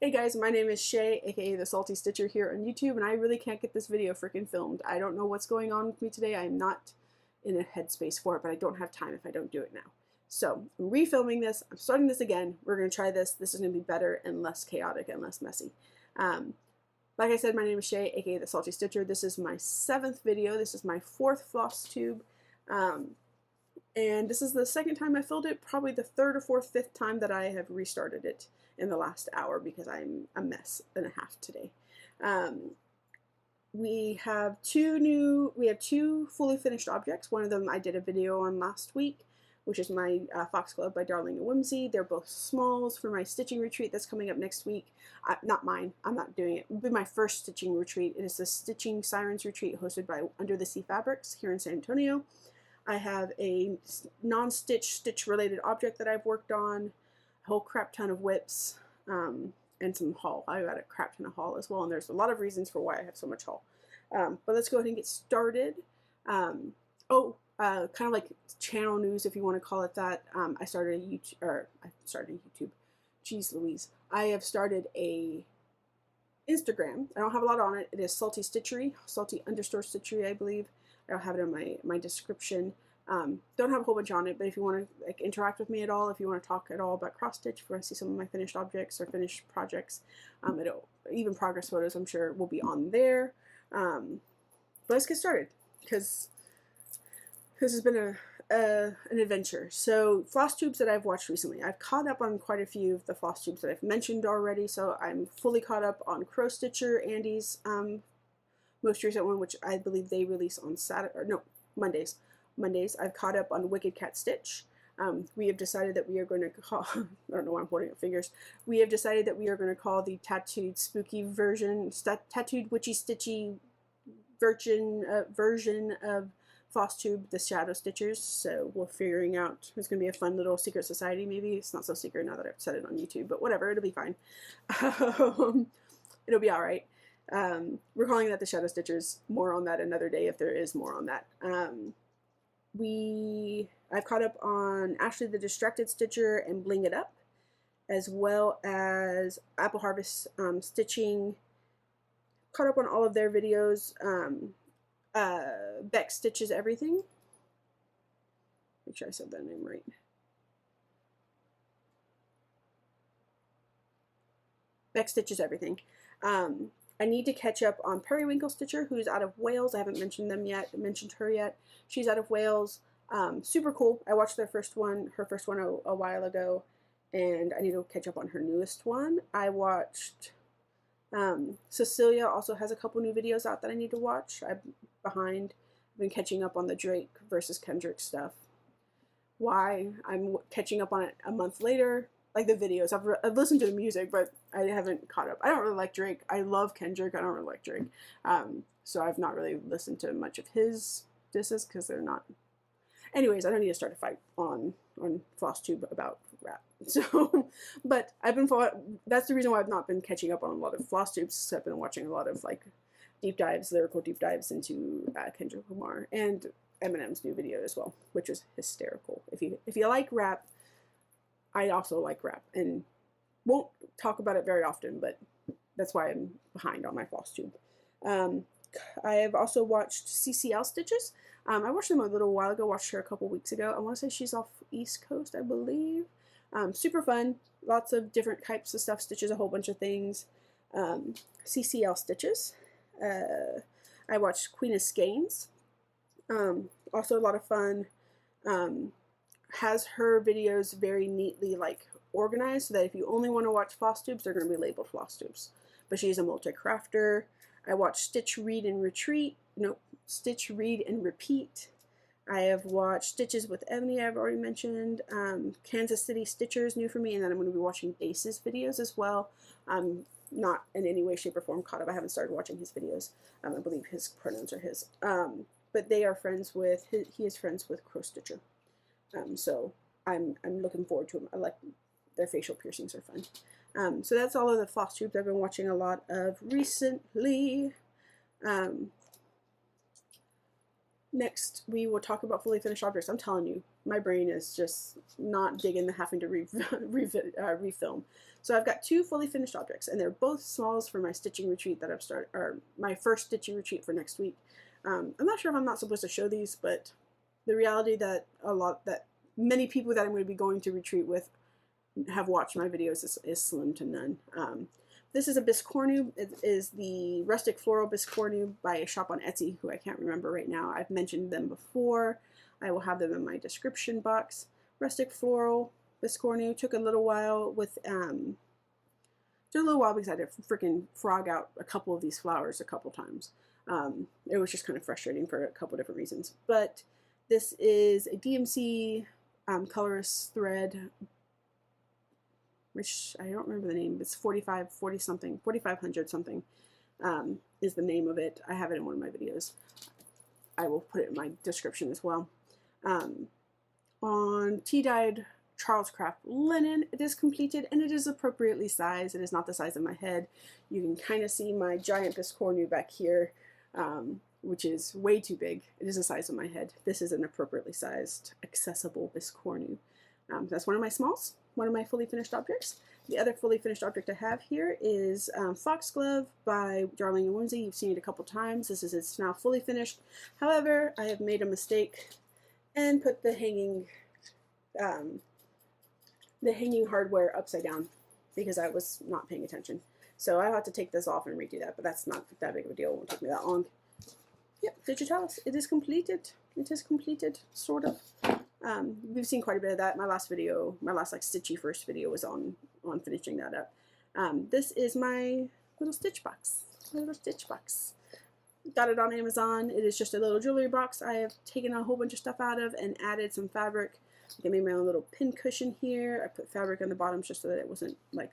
Hey guys, my name is Shay, aka the Salty Stitcher here on YouTube, and I really can't get this video freaking filmed. I don't know what's going on with me today. I am not in a headspace for it, but I don't have time if I don't do it now. So I'm refilming this. I'm starting this again. We're going to try this. This is going to be better and less chaotic and less messy. Like I said, my name is Shay, aka the Salty Stitcher. This is my 7th video. This is my 4th Flosstube. And this is the 2nd time I filled it, probably the 3rd or 4th, 5th time that I have restarted it in the last hour because I'm a mess and a half today. We have two fully finished objects. One of them I did a video on last week, which is my Foxglove by Darling and Whimsey. They're both smalls for my stitching retreat that's coming up next week. Not mine, I'm not doing it. It'll be my first stitching retreat. It is the Stitching Sirens retreat hosted by Under the Sea Fabrics here in San Antonio. I have a non-stitch, stitch-related object that I've worked on, a whole crap ton of whips, and some haul. I got a crap ton of haul as well, and there's a lot of reasons for why I have so much haul. But let's go ahead and get started. Kind of like channel news, if you want to call it that. I started a YouTube. Jeez Louise. I have started a Instagram. I don't have a lot on it. It is Salty Stitchery, Salty_Stitchery, I believe. I'll have it in my description. Don't have a whole bunch on it, but if you want to like interact with me at all, if you want to talk at all about cross stitch, if you want to see some of my finished objects or finished projects, even progress photos, I'm sure will be on there. But let's get started because this has been an adventure. So floss tubes that I've watched recently, I've caught up on quite a few of the floss tubes that I've mentioned already. So I'm fully caught up on Crow Stitcher, Andy's most recent one, which I believe they release on Mondays. I've caught up on Wicked Cat Stitch. We have decided that we are going to call, I don't know why I'm holding up fingers. We have decided that we are going to call the tattooed spooky version, tattooed witchy stitchy version of Flosstube, the Shadow Stitchers. So we're figuring out, it's going to be a fun little secret society maybe. It's not so secret now that I've said it on YouTube, but whatever, it'll be fine. It'll be alright. We're calling that the Shadow Stitchers. More on that another day if there is more on that. I've caught up on Ashley the Distracted Stitcher and Bling It Up, as well as Apple Harvest Stitching. Caught up on all of their videos. Beck Stitches Everything. Make sure I said that name right. Beck Stitches Everything. I need to catch up on Periwinkle Stitcher, who's out of Wales. I haven't mentioned her yet. She's out of Wales. Super cool. I watched her first one a while ago, and I need to catch up on her newest one. I watched Cecilia also has a couple new videos out that I need to watch. I'm behind. I've been catching up on the Drake versus Kendrick stuff. Why? I'm catching up on it a month later. Like the videos, I've listened to the music, but I haven't caught up. I don't really like Drake. I love Kendrick. I don't really like Drake. So I've not really listened to much of his disses because they're not. Anyways, I don't need to start a fight on Flosstube about rap. So, but that's the reason why I've not been catching up on a lot of Flosstubes. I've been watching a lot of like lyrical deep dives into Kendrick Lamar and Eminem's new video as well, which is hysterical. If you like rap. I also like rap and won't talk about it very often, but that's why I'm behind on my Flosstube. I have also watched CCL Stitches. I watched them a little while ago, watched her a couple weeks ago. I want to say she's off East Coast, I believe. Super fun. Lots of different types of stuff, stitches a whole bunch of things. CCL Stitches. I watched Queen of Skeins. Also a lot of fun. Has her videos very neatly like organized so that if you only want to watch Flosstubes, they're going to be labeled Flosstubes. But she's a multi-crafter. I watched Stitch, Read, and Repeat. I have watched Stitches with Ebony, I've already mentioned. Kansas City Stitchers, new for me, and then I'm going to be watching Base's videos as well. I'm not in any way, shape, or form caught up. I haven't started watching his videos. I believe his pronouns are his. But they are friends with, he is friends with Crow Stitcher. So I'm looking forward to them. I like their facial piercings are fun. So that's all of the floss tubes I've been watching a lot of recently. Next, we will talk about fully finished objects. I'm telling you, my brain is just not digging the having to refilm. So I've got 2 fully finished objects, and they're both smalls for my stitching retreat that I've started, or my first stitching retreat for next week. I'm not sure if I'm not supposed to show these, but the reality that many people that I'm going to be going to retreat with have watched my videos is slim to none. This is a Biscornu. It is the Rustic Floral Biscornu by a shop on Etsy, who I can't remember right now. I've mentioned them before. I will have them in my description box. Rustic Floral Biscornu. Took a little while with, took a little while because I had to freaking frog out a couple of these flowers a couple times. It was just kind of frustrating for a couple different reasons. But this is a DMC colorist thread, which I don't remember the name. It's 4500 something is the name of it. I have it in one of my videos. I will put it in my description as well. On tea-dyed Charles Craft linen, it is completed and it is appropriately sized. It is not the size of my head. You can kind of see my giant Biscornu back here, which is way too big. It is the size of my head. This is an appropriately sized, accessible Biscornu. That's one of my smalls. One of my fully finished objects. The other fully finished object I have here is Foxglove by Darling and Whimsey. You've seen it a couple times. It's now fully finished. However, I have made a mistake and put the hanging hardware upside down because I was not paying attention. So I'll have to take this off and redo that, but that's not that big of a deal. It won't take me that long. Yep, Digitalis. It is completed. It is completed, sort of. We've seen quite a bit of that. My last video, my last like stitchy first video was on finishing that up. This is my little stitch box. My little stitch box. Got it on Amazon. It is just a little jewelry box. I have taken a whole bunch of stuff out of and added some fabric. I made my own little pin cushion here. I put fabric on the bottoms just so that it wasn't like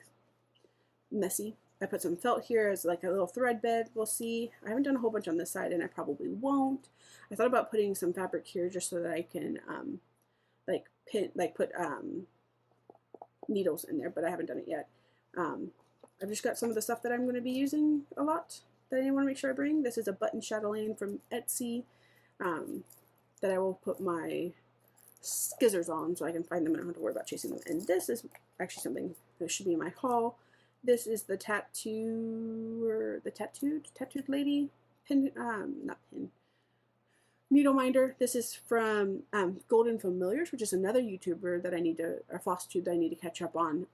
messy. I put some felt here as like a little thread bed. We'll see. I haven't done a whole bunch on this side and I probably won't. I thought about putting some fabric here just so that I can put needles in there, but I haven't done it yet. I've just got some of the stuff that I'm going to be using a lot that I want to make sure I bring. This is a button chatelaine from Etsy that I will put my skizzers on so I can find them and I don't have to worry about chasing them. And this is actually something that should be in my haul. This is the tattooed lady pin, not pin, needle minder. This is from Golden Familiars, which is another YouTuber that I need to, or Flosstube that I need to catch up on.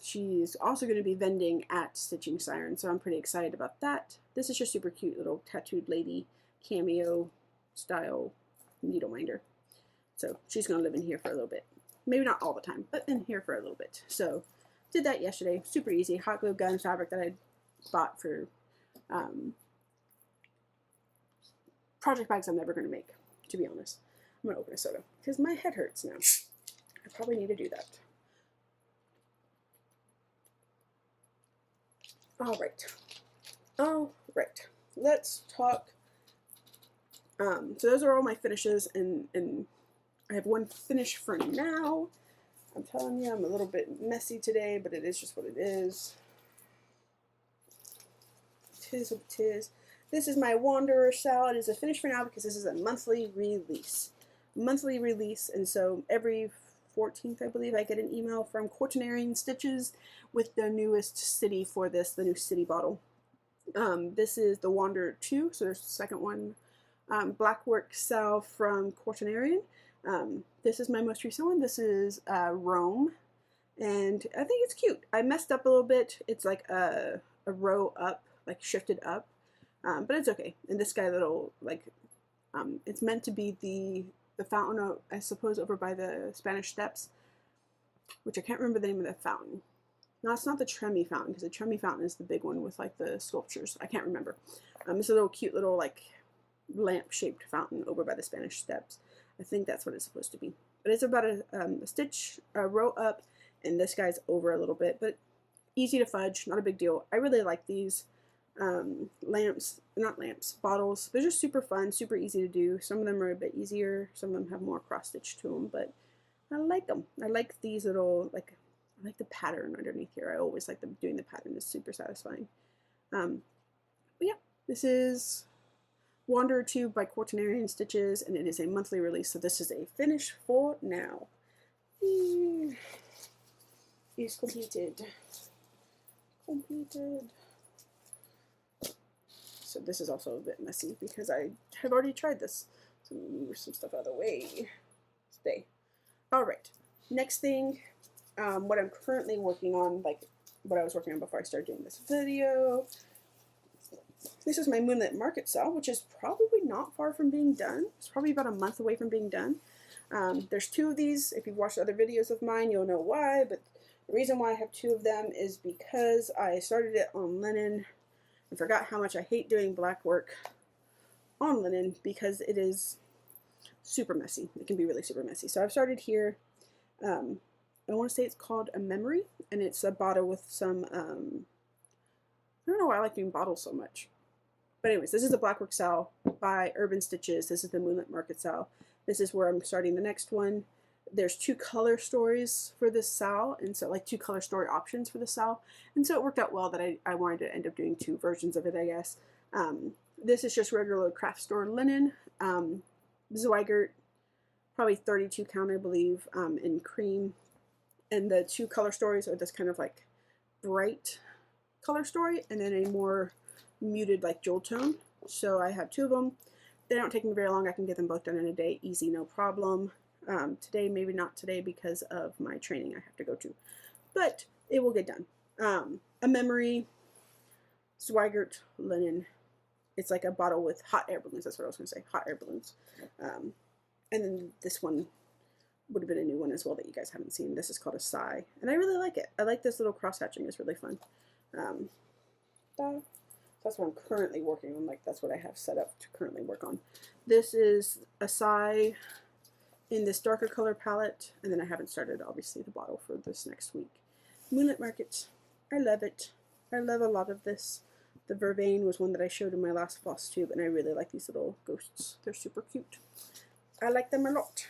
She's also going to be vending at Stitching Siren, so I'm pretty excited about that. This is just super cute little tattooed lady cameo style needle minder. So she's going to live in here for a little bit. Maybe not all the time, but in here for a little bit. So did that yesterday. Super easy. Hot glue gun fabric that I bought for project bags I'm never going to make, to be honest. I'm going to open a soda because my head hurts now. I probably need to do that. All right. Let's talk. So those are all my finishes, and I have one finish for now. I'm telling you, I'm a little bit messy today, but it is just what it is. It is what it is. This is my Wanderer SAL. It is a finish for now because this is a monthly release. And so every 14th, I believe, I get an email from Quaternarian Stitches with the newest city for this, the new city bottle. This is the Wanderer 2, so there's the second one. Blackwork SAL from Quaternarian. This is my most recent one. This is Rome, and I think it's cute. I messed up a little bit. It's like a row up, like shifted up, but it's okay. And this guy little, like, it's meant to be the fountain, I suppose, over by the Spanish Steps, which I can't remember the name of the fountain. No, it's not the Tremi fountain, because the Tremi fountain is the big one with like the sculptures. I can't remember. It's a little cute little like lamp-shaped fountain over by the Spanish Steps. I think that's what it's supposed to be. But it's about a row up, and this guy's over a little bit, but easy to fudge, not a big deal. I really like these bottles. They're just super fun, super easy to do. Some of them are a bit easier, some of them have more cross stitch to them, but I like them. I like these little, like, I like the pattern underneath here. I always like doing the pattern. It's super satisfying. But yeah, this is Wanderer Tube by Quaternarian Stitches, and it is a monthly release, so this is a finish for now. Is completed. So this is also a bit messy because I have already tried this. So I'm gonna move some stuff out of the way. Stay. Alright, next thing, what I'm currently working on, like what I was working on before I started doing this video. This is my Moonlit Market SAL, which is probably not far from being done. It's probably about a month away from being done. There's 2 of these. If you've watched other videos of mine, you'll know why, but the reason why I have 2 of them is because I started it on linen and forgot how much I hate doing black work on linen because it is super messy. It can be really super messy. So I've started here. I want to say it's called a memory, and it's a bottle with some, I don't know why I like doing bottles so much. But anyways, this is the Blackwork SAL by Urban Stitches. This is the Moonlit Market SAL. This is where I'm starting the next one. There's 2 color stories for this SAL, and so like 2 color story options for the SAL. And so it worked out well that I wanted to end up doing 2 versions of it, I guess. This is just regular craft store linen. Zweigert, probably 32 count, I believe, in cream. And the 2 color stories are this kind of like bright color story, and then a more muted like jewel tone. So I have 2 of them. They don't take me very long. I can get them both done in a day, easy, no problem. Today, maybe not today because of my training I have to go to, but it will get done. A memory, Zweigert linen. It's like a bottle with hot air balloons. That's what I was going to say, hot air balloons. And then this one would have been a new one as well that you guys haven't seen. This is called a Sigh, and I really like it. I like this little cross hatching. It's really fun. That's what I'm currently working on. Like that's what I have set up to currently work on. This is a Sigh in this darker color palette, and then I haven't started obviously the bottle for this next week. Moonlit Market, I love it. I love a lot of this. The Vervain was one that I showed in my last Flosstube, and I really like these little ghosts. They're super cute. I like them a lot.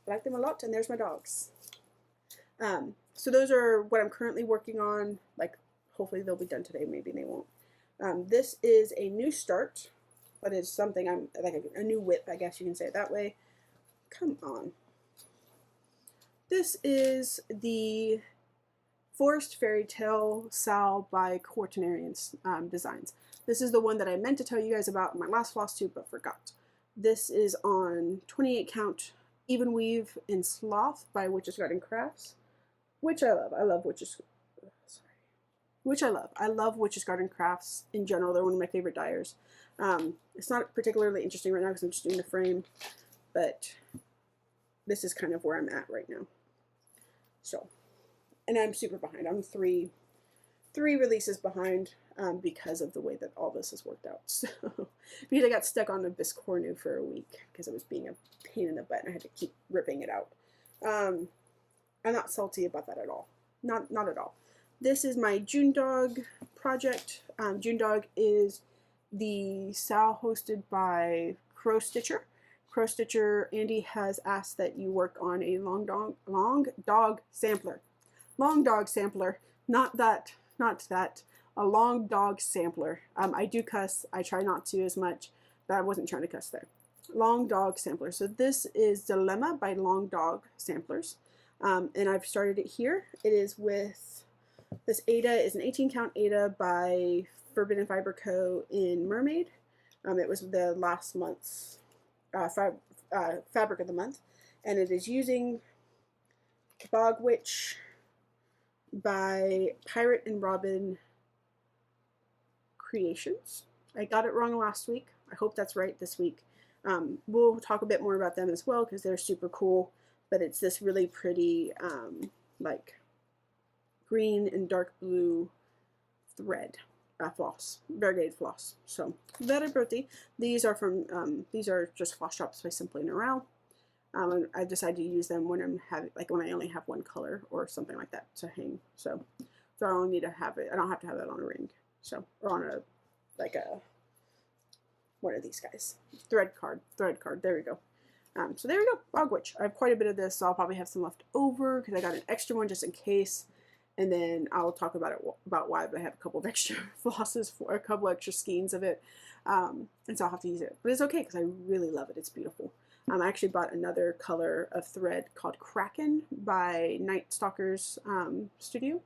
I like them a lot, and there's my dogs. So those are what I'm currently working on. Like, hopefully they'll be done today. Maybe they won't. This is a new start, but it's something I'm like a new whip, I guess you can say it that way. Come on. This is the Forest Fairy Tale SAL by Quaternarian Designs. This is the one that I meant to tell you guys about in my last Flosstube, but forgot. This is on 28 count even weave in Sloth by Witch's Garden Crafts, which I love. I love Witch's. Which I love. I love Witch's Garden Crafts in general. They're one of my favorite dyers. It's not particularly interesting right now because I'm just doing the frame, but this is kind of where I'm at right now. So, and I'm super behind. I'm three releases behind because of the way that all this has worked out. So, because I got stuck on a Biscornu for a week because it was being a pain in the butt and I had to keep ripping it out. I'm not salty about that at all. Not at all. This is my June Dog project. June Dog is the SAL hosted by Crow Stitcher. Crow Stitcher, Andy has asked that you work on a long dog sampler. Long dog sampler, not that, a long dog sampler. I do cuss, I try not to as much, but I wasn't trying to cuss there. Long dog sampler. So this is Dilemma by Long Dog Samplers. And I've started it here. It is with, this Ada is an 18 count Ada by Forbidden Fiber Co. in Mermaid. It was the last month's fabric of the month, and it is using Bog Witch by Pirate and Robin Creations. I got it wrong last week. I hope that's right this week. We'll talk a bit more about them as well because they're super cool, but it's this really pretty like green and dark blue thread floss, variegated floss. So very pretty. These are from these are just floss drops by Simply Neural. I decided to use them when I'm having, like when I only have one color or something like that to hang. So I only need to have it. I don't have to have that on a ring. So, or on a like a, what are these guys? Thread card. There we go. So there we go. Bog Witch. I have quite a bit of this, so I'll probably have some left over because I got an extra one just in case. and then I'll talk about why, but I have a couple of extra flosses for a couple extra skeins of it, and so I'll have to use it. But it's okay because I really love it. It's beautiful. I actually bought another color of thread called Kraken by Night Stalker's Studio.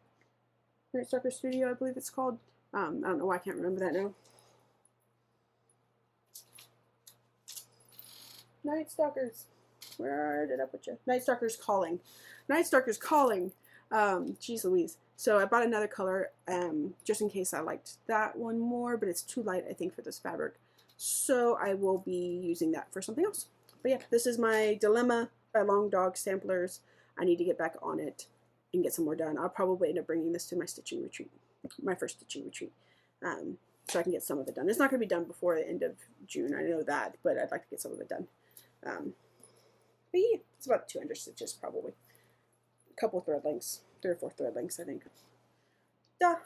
Night Stalker Studio, I believe it's called. I don't know why I can't remember that now. Night Stalkers. Where did I put you? Night Stalker's Calling. Night Stalker's Calling. Geez Louise. So I bought another color just in case I liked that one more, but it's too light, I think, for this fabric. So I will be using that for something else. But yeah, this is my Dilemma by Long Dog Samplers. I need to get back on it and get some more done. I'll probably end up bringing this to my stitching retreat, my first stitching retreat, so I can get some of it done. It's not going to be done before the end of June, I know that, but I'd like to get some of it done. But yeah, it's about 200 stitches probably. A couple of thread lengths, 3 or 4 thread lengths, I think. Duh,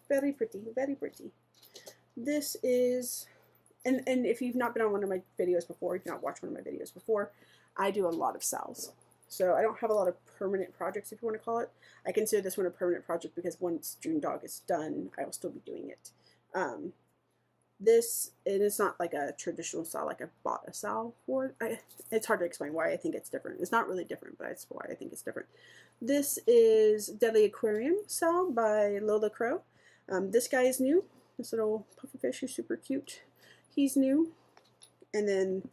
very pretty, very pretty. This is... And if you've not been on one of my videos before, if you've not watched one of my videos before, I do a lot of SALs. So I don't have a lot of permanent projects, if you want to call it. I consider this one a permanent project because once June Dog is done, I will still be doing it. It is not like a traditional SAL, like I bought a SAL for. It's hard to explain why I think it's different. It's not really different, but that's why I think it's different. This is Deadly Aquarium SAL by Lola Crow. This guy is new. This little pufferfish is super cute. He's new, and then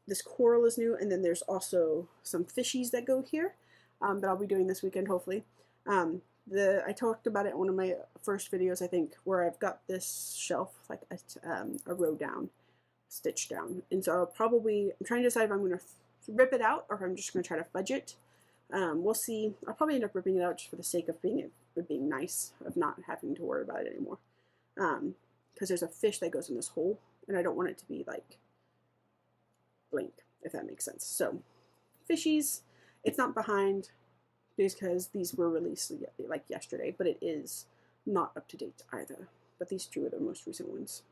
this coral is new, and then there's also some fishies that go here that I'll be doing this weekend, hopefully. I talked about it in one of my first videos, I think, where I've got this shelf like a row down, stitched down, and so I'm trying to decide if I'm going to rip it out or if I'm just going to try to fudge it. We'll see. I'll probably end up ripping it out just for the sake of being nice, of not having to worry about it anymore. Because there's a fish that goes in this hole, and I don't want it to be like blank, if that makes sense. So fishies, it's not behind because these were released like yesterday, but it is not up to date either. But these two are the most recent ones.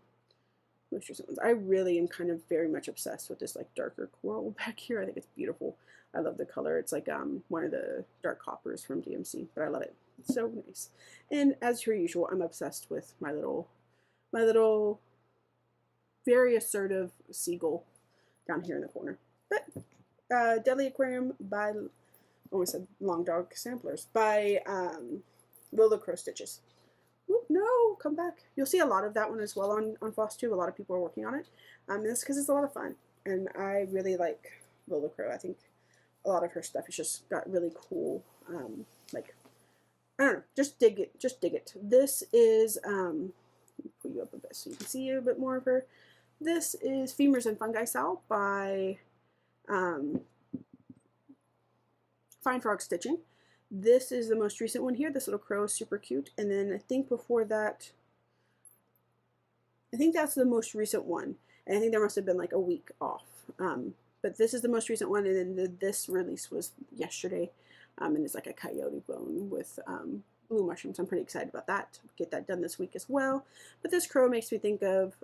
I really am kind of very much obsessed with this like darker coral back here. I think it's beautiful. I love the color. It's like one of the dark coppers from DMC, but I love it. It's so nice. And as per usual, I'm obsessed with my little very assertive seagull down here in the corner. But Deadly Aquarium by, almost said Long Dog Samplers, by Lola Crow Stitches. Oop, no, come back. You'll see a lot of that one as well on Flosstube. A lot of people are working on it. This because it's a lot of fun, and I really like Lola Crow. I think a lot of her stuff has just got really cool, like, I don't know, just dig it, This is, pull you up a bit so you can see a bit more of her. This is Femurs and Fungi SAL by Fine Frog Stitching. This is the most recent one here. This little crow is super cute. And then I think before that, I think that's the most recent one. And I think there must have been like a week off. But this is the most recent one. And then this release was yesterday. And it's like a coyote bone with blue mushrooms. I'm pretty excited about that. Get that done this week as well. But this crow makes me think of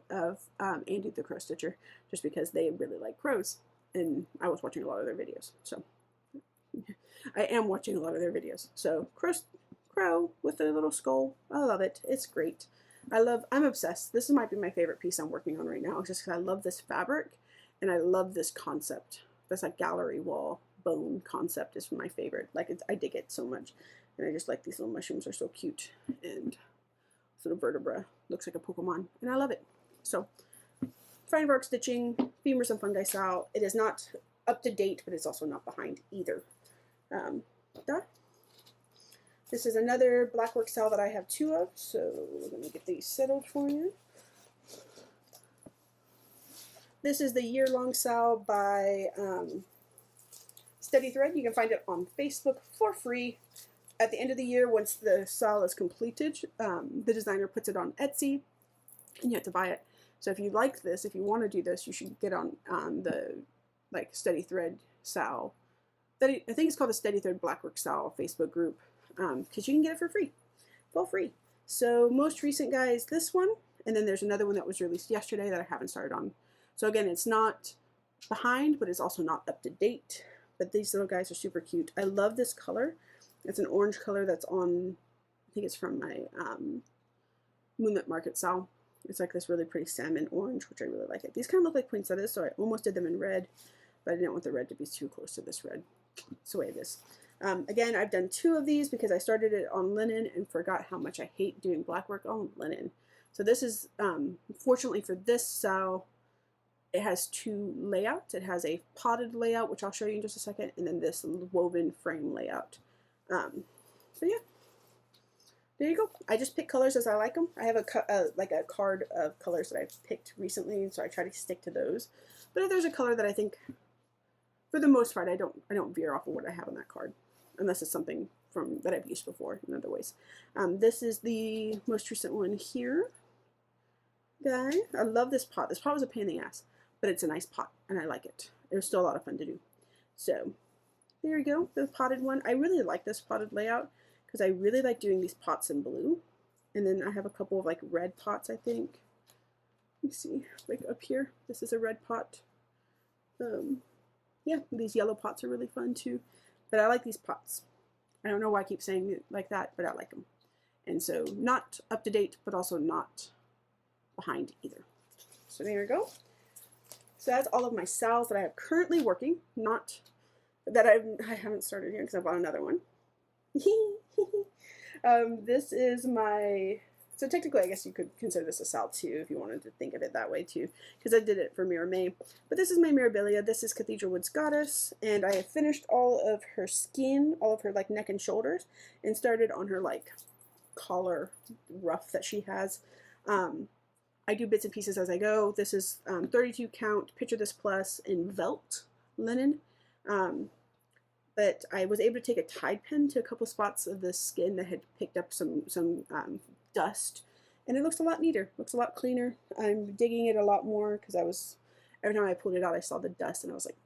Andy the Crow Stitcher, just because they really like crows. And I was watching a lot of their videos. So I am watching a lot of their videos. So crow with a little skull. I love it. It's great. I'm obsessed. This might be my favorite piece I'm working on right now, just because I love this fabric and I love this concept. This like gallery wall bone concept is my favorite. Like I dig it so much. And I just like these little mushrooms are so cute. And this little vertebra looks like a Pokemon. And I love it. So, Fine Frog Stitching, Femurs and Fungi SAL. It is not up to date, but it's also not behind either. This is another Blackwork SAL that I have 2 of. So, let me get these settled for you. This is the year-long SAL by Steady Thread. You can find it on Facebook for free. At the end of the year, once the SAL is completed, the designer puts it on Etsy, and you have to buy it. So if you like this, if you want to do this, you should get on the like Steady Thread SAL. I think it's called the Steady Thread Blackwork SAL Facebook group, because you can get it for free, full free. So most recent, guys, this one, and then there's another one that was released yesterday that I haven't started on. So again, it's not behind, but it's also not up to date. But these little guys are super cute. I love this color. It's an orange color that's on think it's from my Moonlit Market SAL. It's like this really pretty salmon orange, which I really like it. These kind of look like poinsettias, so I almost did them in red, but I didn't want the red to be too close to this red. That's the way it is. Again, I've done 2 of these because I started it on linen and forgot how much I hate doing black work on linen. So this is, fortunately for this SAL, it has 2 layouts. It has a potted layout, which I'll show you in just a second, and then this woven frame layout. So yeah, there you go. I just pick colors as I like them. I have like a card of colors that I've picked recently, so I try to stick to those. But if there's a color that I think, for the most part, I don't veer off of what I have on that card, unless it's something that I've used before in other ways. This is the most recent one here. Guy, I love this pot. This pot was a pain in the ass, but it's a nice pot, and I like it. It was still a lot of fun to do. So there you go, the potted one. I really like this potted layout because I really like doing these pots in blue. And then I have a couple of like red pots, I think. Let me see, like up here, this is a red pot. Yeah, these yellow pots are really fun too. But I like these pots. I don't know why I keep saying it like that, but I like them. And so not up to date, but also not behind either. So there you go. So that's all of my SALs that I have currently working, not that I haven't started here because I bought another one. This is my, so technically I guess you could consider this a SAL too if you wanted to think of it that way too, because I did it for Mira May. But this is my Mirabilia. This is Cathedral Woods Goddess, and I have finished all of her skin, all of her like neck and shoulders, and started on her like collar ruff that she has. I do bits and pieces as I go. This is 32 count Picture This Plus in Velt linen. But I was able to take a Tide pen to a couple spots of the skin that had picked up some dust, and it looks a lot neater, looks a lot cleaner. I'm digging it a lot more because every time I pulled it out I saw the dust and I was like,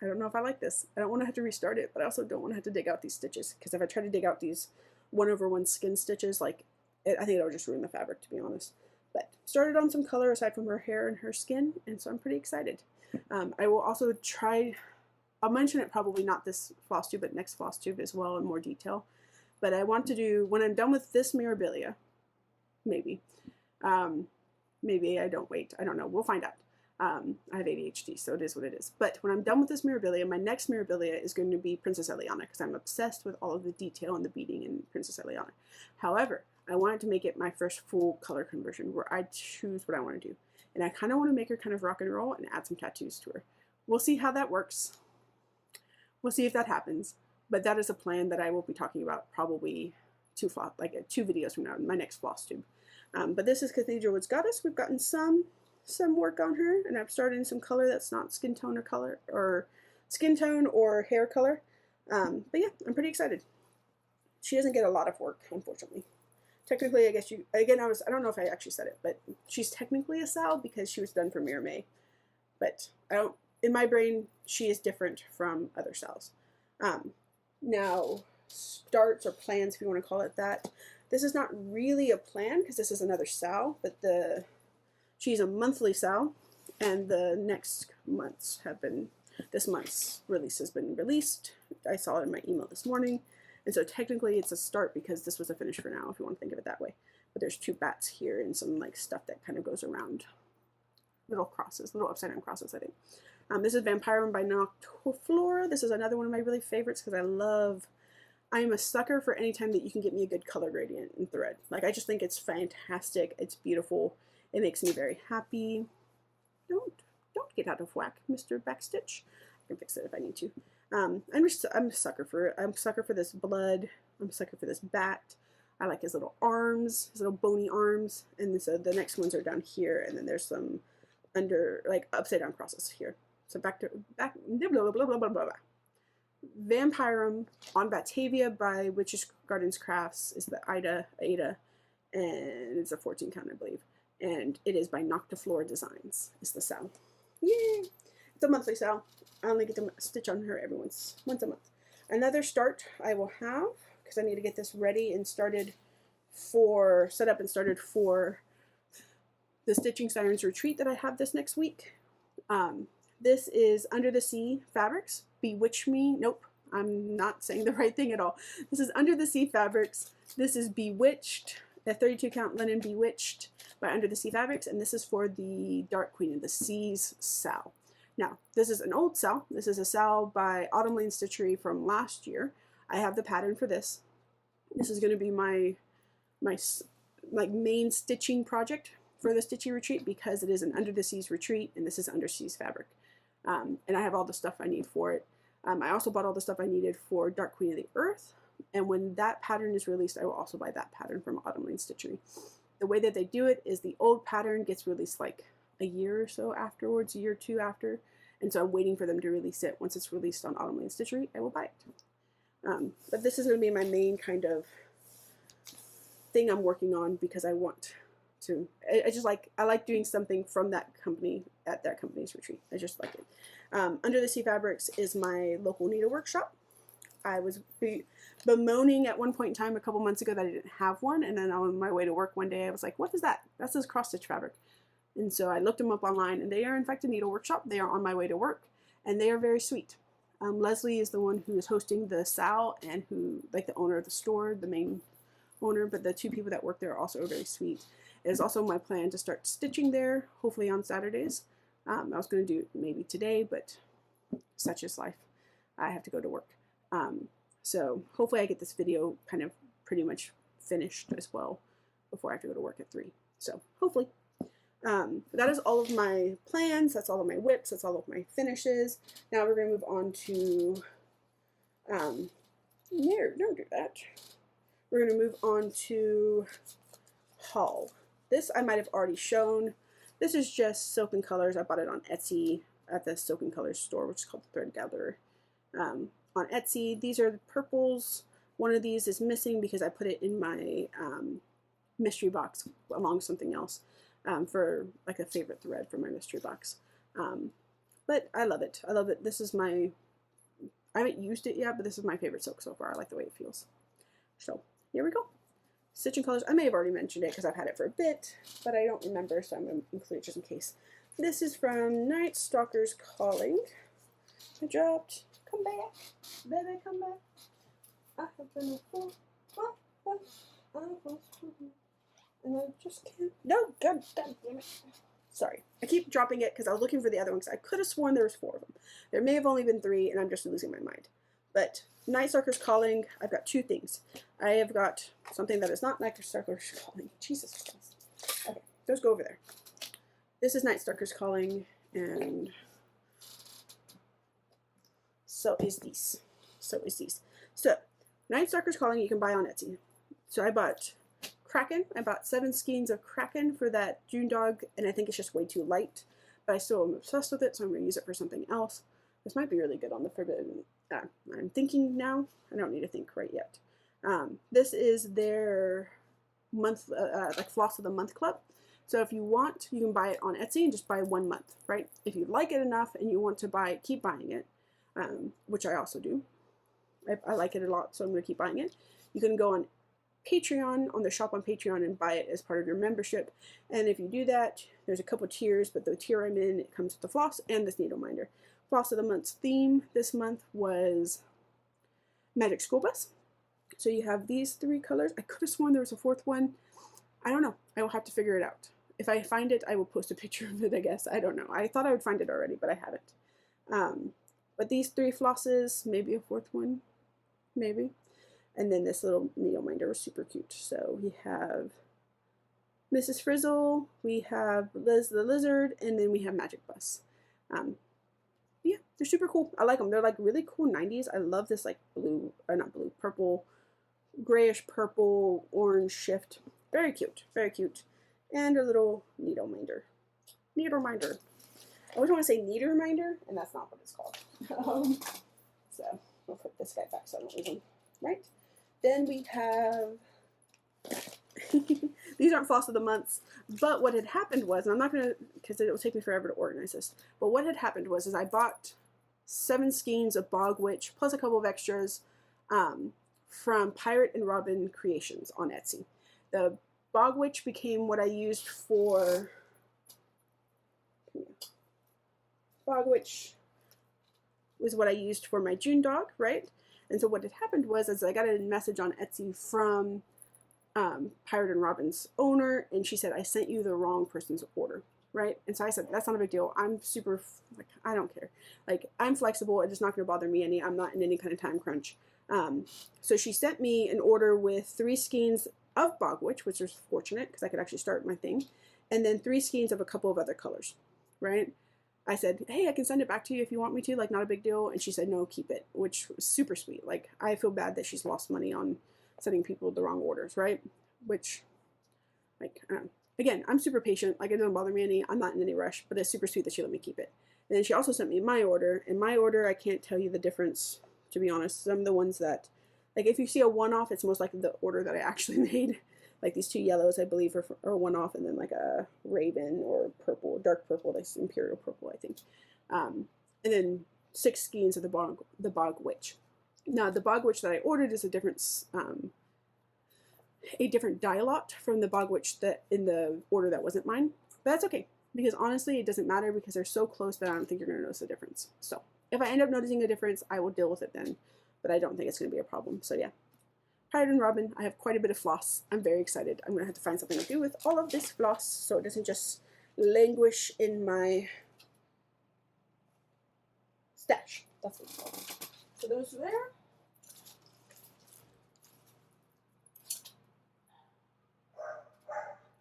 I don't know if I like this. I don't want to have to restart it, but I also don't want to have to dig out these stitches, because if I try to dig out these 1/1 skin stitches, like I think it'll just ruin the fabric, to be honest. But started on some color aside from her hair and her skin, and so I'm pretty excited. I will also try, I'll mention it probably not this Flosstube, but next Flosstube as well in more detail. But I want to do, when I'm done with this Mirabilia, maybe I don't wait, I don't know, we'll find out. I have ADHD, so it is what it is. But when I'm done with this Mirabilia, my next Mirabilia is going to be Princess Eliana, because I'm obsessed with all of the detail and the beading in Princess Eliana. However, I wanted to make it my first full color conversion where I choose what I want to do. And I kind of want to make her kind of rock and roll and add some tattoos to her. We'll see how that works. We'll see if that happens. But that is a plan that I will be talking about probably 2 videos from now in my next Flosstube. But this is Cathedral Woods Goddess. We've gotten some work on her, and I've started in some color that's not skin tone or color, or skin tone or hair color. But yeah, I'm pretty excited. She doesn't get a lot of work, unfortunately. Technically, I guess I don't know if I actually said it, but she's technically a SAL because she was done for Mira May. But in my brain, she is different from other SALs. Now, starts or plans, if you want to call it that. This is not really a plan because this is another SAL, but she's a monthly SAL, and the next months this month's release has been released. I saw it in my email this morning. And so technically it's a start because this was a finish for now, if you want to think of it that way. But there's 2 bats here and some like stuff that kind of goes around. Little crosses, little upside down crosses, I think. This is Vampirum by Noctoflora. This is another one of my really favorites because I am a sucker for any time that you can get me a good color gradient in thread. Like, I just think it's fantastic. It's beautiful. It makes me very happy. Don't get out of whack, Mr. Backstitch. I can fix it if I need to. I'm a sucker for it. I'm a sucker for this blood. I'm a sucker for this bat. I like his little arms, his little bony arms. And so the next ones are down here, and then there's some upside down crosses here. So blah, blah, blah, blah, blah, blah. Vampirum on Batavia by Witches Gardens Crafts is the Ada, and it's a 14 count, I believe. And it is by Noctoflora Designs, is the SAL. Yay! It's a monthly SAL. I only get to stitch on her every once a month. Another start I will have, because I need to get this ready and set up and started for the Stitching Sirens retreat that I have this next week. This is Under the Sea Fabrics, Bewitch Me. Nope, I'm not saying the right thing at all. This is Under the Sea Fabrics. This is Bewitched, a 32 count linen Bewitched by Under the Sea Fabrics, and this is for the Dark Queen of the Seas SAL. Now, this is an old SAL. This is a SAL by Autumn Lane Stitchery from last year. I have the pattern for this. This is going to be my main stitching project for the Stitchy retreat because it is an Under the Seas retreat, and this is Under Seas fabric. And I have all the stuff I need for it. I also bought all the stuff I needed for Dark Queen of the Earth, and when that pattern is released, I will also buy that pattern from Autumn Lane Stitchery. The way that they do it is the old pattern gets released like a year or so afterwards, a year or two after, and so I'm waiting for them to release it. Once it's released on Autumn Lane Stitchery, I will buy it. But this is going to be my main kind of thing I'm working on because I want to, I like doing something from that company at that company's retreat. I just like it. Under the Sea Fabrics is my local needle workshop. I was bemoaning at one point in time a couple months ago that I didn't have one, and then on my way to work one day I was like, what is that? That says cross stitch fabric. And so I looked them up online, and they are in fact a needle workshop. They are on my way to work, and they are very sweet. Leslie is the one who is hosting the SAL and who, like the owner of the store, the main owner, but the two people that work there are also very sweet. It is also my plan to start stitching there, hopefully on Saturdays. I was going to do it maybe today, but such is life. I have to go to work. So hopefully I get this video kind of pretty much finished as well before I have to go to work at 3. So hopefully. That is all of my plans. That's all of my whips. That's all of my finishes. Now we're going to move on to, no, don't do that. We're going to move on to haul. This I might have already shown. This is just Silken Colors. I bought it on Etsy at the Silken Colors store, which is called the Thread Gatherer. On Etsy, these are the purples. One of these is missing because I put it in my mystery box along with something else for like a favorite thread for my mystery box. But I love it. I love it. This is my, I haven't used it yet, but this is my favorite silk so far. I like the way it feels. So here we go. Stitching Colors. I may have already mentioned it because I've had it for a bit, but I don't remember, so I'm going to include it just in case. This is from Night Stalker's Calling. I dropped. Come back. Baby, come back. I have been a fool. And I just can't. No, God damn it. Sorry. I keep dropping it because I was looking for the other ones. I could have sworn there was 4 of them. There may have only been 3, and I'm just losing my mind. But Night Stalker's Calling, I've got 2 things. I have got something that is not Night Stalker's Calling. Jesus Christ. Okay, those go over there. This is Night Stalker's Calling, and so is these. So is these. So, Night Stalker's Calling you can buy on Etsy. So I bought Kraken. I bought 7 skeins of Kraken for that June dog, and I think it's just way too light. But I still am obsessed with it, so I'm going to use it for something else. This might be really good on the Forbidden. I'm thinking now. I don't need to think right yet. This is their month, like Floss of the Month Club. So if you want, you can buy it on Etsy and just buy 1 month, right? If you like it enough and you want to buy it, keep buying it, which I also do. I like it a lot, so I'm going to keep buying it. You can go on Patreon, on the shop on Patreon, and buy it as part of your membership. And if you do that, there's a couple tiers, but the tier I'm in, it comes with the floss and this needle minder. Floss of the Month's theme this month was Magic School Bus. So you have these 3 colors. I could have sworn there was a 4th one. I don't know. I will have to figure it out. If I find it, I will post a picture of it, I guess. I don't know. I thought I would find it already, but I haven't. But these 3 flosses, maybe a 4th one, maybe. And then this little needle minder was super cute. So we have Mrs. Frizzle, we have Liz the Lizard, and then we have Magic Bus. Yeah, they're super cool. I like them. They're like really cool 90s. I love this like blue, or not blue, purple, grayish purple, orange shift. Very cute, very cute. And a little needle minder. Needle minder. I always want to say needle minder, and that's not what it's called. So we'll put this guy back so I don't lose him. Right? Then we have, these aren't Floss of the Months, but what had happened was, and I'm not going to, because it will take me forever to organize this, but what had happened was is I bought 7 skeins of Bog Witch, plus a couple of extras from Pirate and Robin Creations on Etsy. The Bog Witch became what I used for, Bog Witch was what I used for my June dog, right? And so what had happened was, is I got a message on Etsy from Pirate and Robin's owner, and she said, I sent you the wrong person's order, right? And so I said, that's not a big deal. I'm super, like, I don't care. Like, I'm flexible. It's not going to bother me any. I'm not in any kind of time crunch. So she sent me an order with 3 skeins of Bogwitch, which was fortunate because I could actually start my thing, and then 3 skeins of a couple of other colors, right? I said, hey, I can send it back to you if you want me to, like, not a big deal. And she said, no, keep it, which was super sweet. Like, I feel bad that she's lost money on sending people the wrong orders, right? Which, like, again, I'm super patient. Like, it doesn't bother me any. I'm not in any rush, but it's super sweet that she let me keep it. And then she also sent me my order. And my order, I can't tell you the difference, to be honest. Some of the ones that, like, if you see a one-off, it's most likely the order that I actually made. Like, these 2 yellows, I believe, are one-off, and then, like, a raven or purple, dark purple, that's imperial purple, I think. And then 6 skeins of the Bogwitch. Now, the Bogwitch that I ordered is a different dye lot from the Bogwitch that in the order that wasn't mine. But that's okay, because honestly, it doesn't matter because they're so close that I don't think you're going to notice a difference. So, if I end up noticing a difference, I will deal with it then. But I don't think it's going to be a problem. So, yeah. Pirate and Robin, I have quite a bit of floss. I'm very excited. I'm going to have to find something to do with all of this floss so it doesn't just languish in my stash. That's what it's called. So those are there.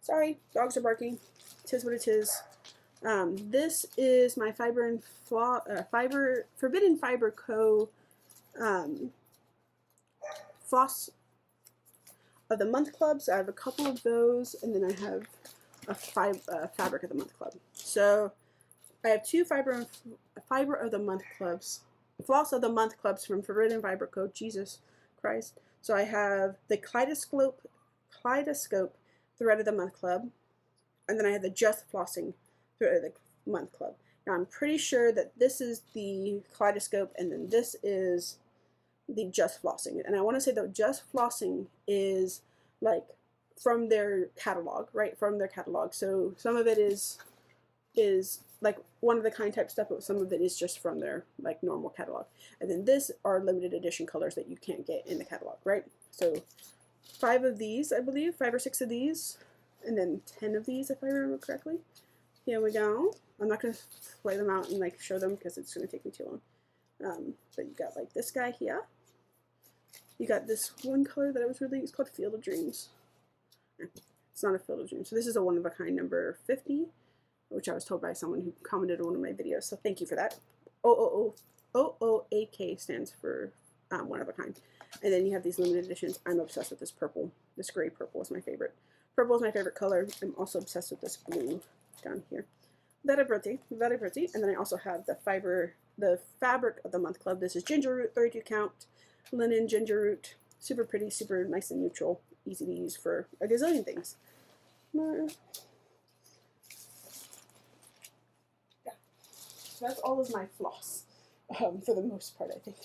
Sorry, dogs are barking. Tis what it is. This is my Forbidden Fiber Co. Floss of the Month clubs. I have a couple of those, and then I have a Fabric of the Month club. So I have 2 Fiber of the Month clubs, Floss of the Month clubs from Forbidden Fiber Co. Jesus Christ. So I have the Kaleidoscope Thread of the Month club, and then I have the Just Flossing Thread of the Month club. Now I'm pretty sure that this is the Kaleidoscope, and then this is the Just Flossing. And I want to say that Just Flossing is like from their catalog, right? From their catalog. So some of it is like one of the kind type stuff, but some of it is just from their like normal catalog. And then this are limited edition colors that you can't get in the catalog, right? So 5 of these, I believe, 5 or 6 of these, and then 10 of these, if I remember correctly. Here we go. I'm not going to lay them out and like show them because it's going to take me too long. But you got like this guy here. You got this one color that I was really, it's called Field of Dreams. It's not a Field of Dreams. So this is a one of a kind number 50, which I was told by someone who commented on one of my videos. So thank you for that. OOAK stands for one of a kind. And then you have these limited editions. I'm obsessed with this purple. This gray purple is my favorite. Purple is my favorite color. I'm also obsessed with this blue down here. Very pretty, very pretty. And then I also have the Fabric of the Month club. This is ginger root, 32 count, linen ginger root. Super pretty, super nice and neutral. Easy to use for a gazillion things. Yeah. So that's all of my floss. For the most part, I think.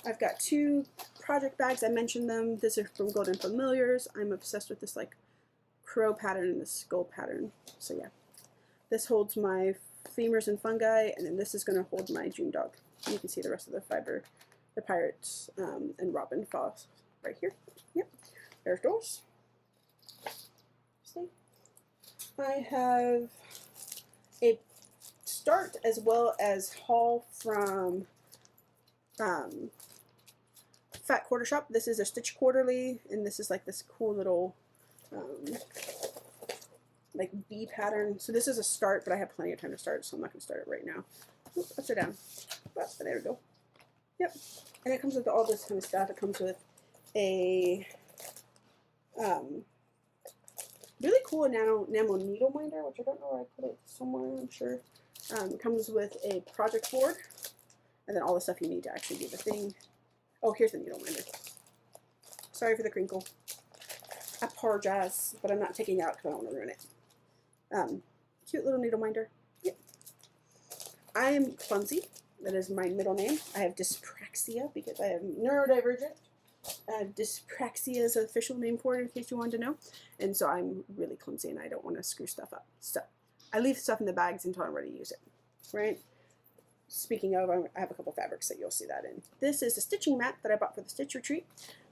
I've got 2 project bags. I mentioned them. This is from Golden Familiars. I'm obsessed with this like crow pattern and this skull pattern. So yeah. This holds my femurs and fungi, and then this is going to hold my June dog. And you can see the rest of the fiber, the Pirates and Robin floss right here. Yep. There's those. See? I have a start as well as haul from Fat Quarter Shop. This is a Stitch Quarterly, and this is like this cool little like bee pattern. So this is a start, but I have plenty of time to start, so I'm not going to start it right now. Oop, upside down. But there we go. Yep. And it comes with all this kind of stuff. It comes with a really cool enamel needle minder, which I don't know where I put it, somewhere, I'm sure. It comes with a project board, and then all the stuff you need to actually do the thing. Oh, here's the needle minder. Sorry for the crinkle. I apologize, but I'm not taking it out because I don't want to ruin it. Cute little needle minder. Yep. I am clumsy. That is my middle name. I have dyspraxia because I am neurodivergent. Dyspraxia is an official name for it, in case you wanted to know. And so I'm really clumsy, and I don't want to screw stuff up. So I leave stuff in the bags until I'm ready to use it. Right? speaking of, I have a couple fabrics that you'll see that in. This is a stitching mat that I bought for the Stitch Retreat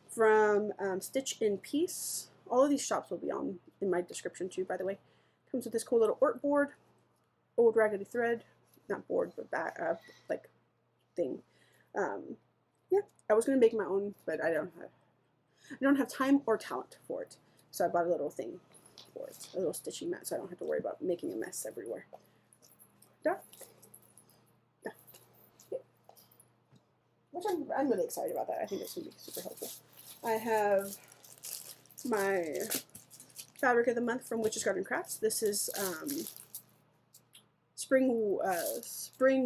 from Stitch in Peace. All of these shops will be in my description too, by the way. Comes with this cool little ort board, old raggedy thread, not board, but like thing. Yeah, I was gonna make my own, but I don't have time or talent for it. So I bought a little thing for it, a little stitching mat, so I don't have to worry about making a mess everywhere. Da. Da. Yeah. Which I'm really excited about that. I think it's gonna be super helpful. I have my fabric of the month from Witch's Garden Crafts. This is Spring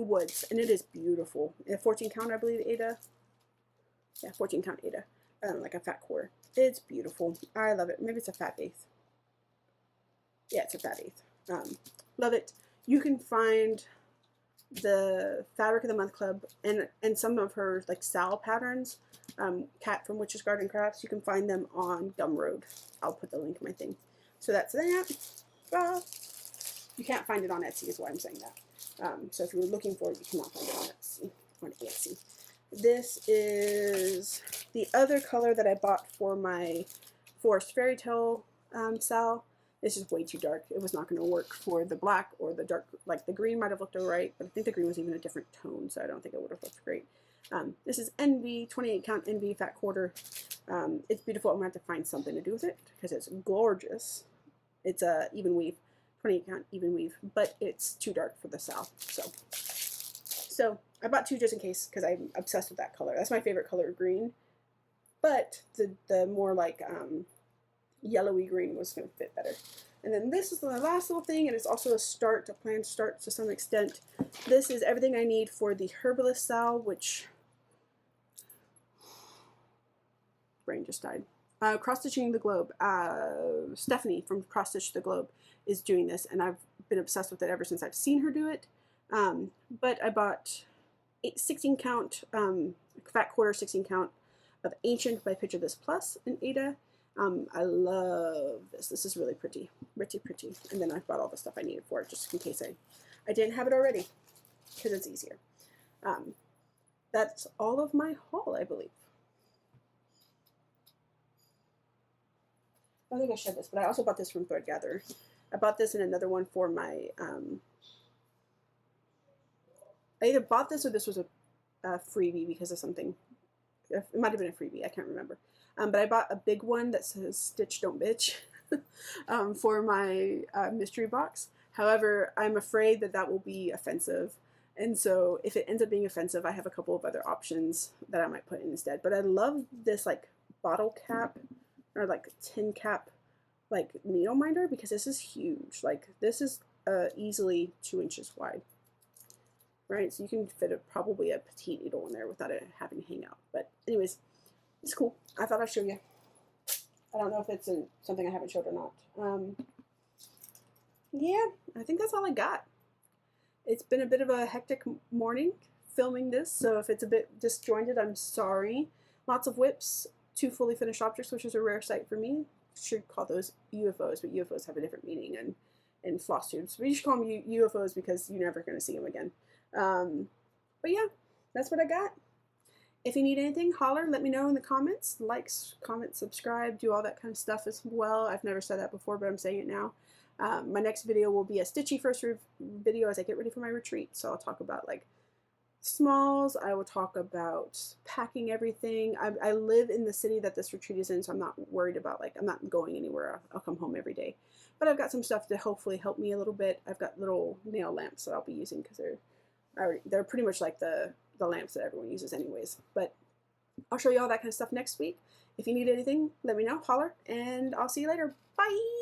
Woods, and it is beautiful. A 14 count, I believe, Ada. Yeah, 14 count Ada, like a fat quarter. It's beautiful. I love it. Maybe it's a fat eighth. Yeah, it's a fat eighth. Love it. You can find the Fabric of the Month Club and some of her like SAL patterns, Kat from Witch's Garden Crafts. You can find them on Gumroad. I'll put the link in my thing. So that's that. You can't find it on Etsy is why I'm saying that. So if you were looking for it, you cannot find it on Etsy. This is the other color that I bought for my Forest Fairy Tale SAL. It's just way too dark. It was not going to work for the black or the dark. Like the green might have looked alright, but I think the green was even a different tone, so I don't think it would have looked great. This is Envy, 28 count Envy fat quarter. It's beautiful. I'm going to have to find something to do with it because it's gorgeous. It's a even weave, 28 count even weave, but it's too dark for the SAL. So I bought two just in case because I'm obsessed with that color. That's my favorite color, green. But the more like yellowy green was going to fit better. And then this is the last little thing, and it's also a planned start to some extent. This is everything I need for the Herbalist SAL, which brain just died. Cross Stitching the Globe. Stephanie from Cross Stitch the Globe is doing this, and I've been obsessed with it ever since I've seen her do it. But I bought 16 count, fat quarter 16 count of Ancient by Picture This Plus in Ada. I love this. This is really pretty. Pretty. And then I bought all the stuff I needed for it just in case I didn't have it already because it's easier. That's all of my haul, I believe. I think I showed this, but I also bought this from Thread Gatherer. I bought this and another one for my, I either bought this or this was a freebie because of something. It might have been a freebie, I can't remember. But I bought a big one that says Stitch Don't Bitch for my mystery box. However, I'm afraid that that will be offensive. And so if it ends up being offensive, I have a couple of other options that I might put in instead. But I love this like bottle cap or like tin cap like needle minder because this is huge. Like this is easily 2 inches wide. Right, so you can fit probably a petite needle in there without it having to hang out. But anyways, it's cool. I thought I'd show you. I don't know if it's something I haven't showed or not. Yeah, I think that's all I got. It's been a bit of a hectic morning filming this, so if it's a bit disjointed, I'm sorry. Lots of whips, 2 fully finished objects, which is a rare sight for me. Should call those UFOs, but UFOs have a different meaning in Flosstubes. But you should call them UFOs because you're never going to see them again. But yeah, that's what I got. If you need anything, holler, let me know in the comments. Likes, comment, subscribe, do all that kind of stuff as well. I've never said that before, but I'm saying it now. My next video will be a Stitchy first video as I get ready for my retreat. So I'll talk about like smalls. I will talk about packing everything. I live in the city that this retreat is in, so I'm not worried about like, I'm not going anywhere. I'll come home every day. But I've got some stuff to hopefully help me a little bit. I've got little nail lamps that I'll be using because they're pretty much like the lamps that everyone uses anyways. But I'll show you all that kind of stuff next week. If you need anything, let me know, holler, and I'll see you later. Bye!